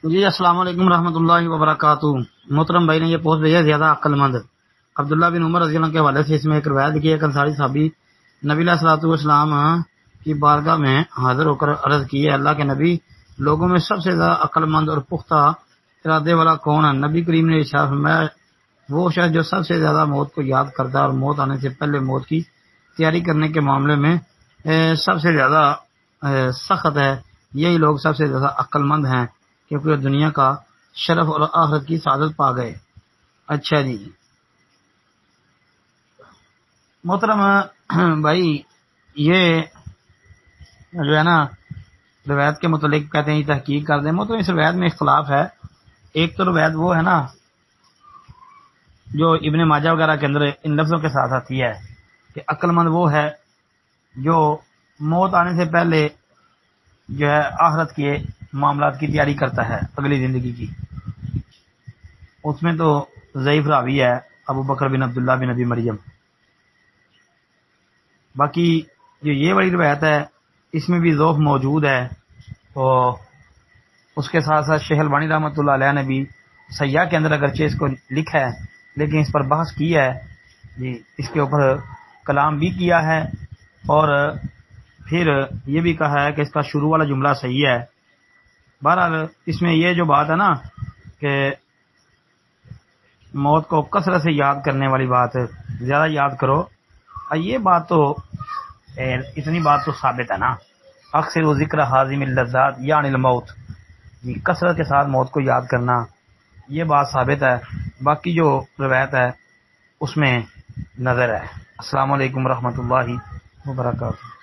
جی السلام علیکم رحمۃ اللہ وبرکاتہ۔ محترم بھائی نے یہ پوسٹ بھیجا زیادہ عقل مند عبداللہ بن عمر رضی اللہ عنہ کے حوالے سے۔ اس میں ایک روایت کی، ایک انصاری صحابی نبی علیہ الصلوۃ والسلام کی بارگاہ میں حاضر ہو کر عرض کی ہے، اللہ کے نبی، لوگوں میں سب سے زیادہ عقل مند اور پختہ ارادے والا کون ہے؟ نبی کریم نے ارشاد فرمایا، وہ شخص جو سب سے زیادہ موت کو یاد کرتا ہے اور موت آنے سے پہلے موت کی تیاری کرنے کے معاملے میں سب سے زیادہ سخت ہے، یہی لوگ سب سے زیادہ عقل مند ہیں، کیونکہ وہ دنیا کا شرف اور آخرت کی سعادت پا گئے۔ اچھا جی محترم بھائی، یہ جو ہے نا روایت کے متعلق کہتے ہیں تحقیق کر دیں، محترم اس روایت میں اختلاف ہے۔ ایک تو روایت وہ ہے نا جو ابن ماجہ وغیرہ کے اندر ان لفظوں کے ساتھ آتی ہے کہ عقل مند وہ ہے جو موت آنے سے پہلے جو ہے آخرت کے معاملات کی تیاری کرتا ہے، اگلی زندگی کی۔ اس میں تو ضعیف راوی ہے ابو بکر بن عبداللہ بن ابی مریم۔ باقی جو یہ والی روایت ہے اس میں بھی ذوف موجود ہے، اور اس کے ساتھ ساتھ شیخ البانی رحمۃ اللہ علیہ نے بھی سیاح کے اندر اگرچہ اس کو لکھا ہے لیکن اس پر بحث کی ہے جی، اس کے اوپر کلام بھی کیا ہے، اور پھر یہ بھی کہا ہے کہ اس کا شروع والا جملہ صحیح ہے۔ بہرحال اس میں یہ جو بات ہے نا کہ موت کو کثرت سے یاد کرنے والی بات، زیادہ یاد کرو، یہ بات تو اتنی بات تو ثابت ہے نا، اکثر و ذکر حازم اللذات یعنی الموت، جی کثرت کے ساتھ موت کو یاد کرنا، یہ بات ثابت ہے۔ باقی جو روایت ہے اس میں نظر ہے۔ السلام علیکم ورحمۃ اللہ وبرکاتہ۔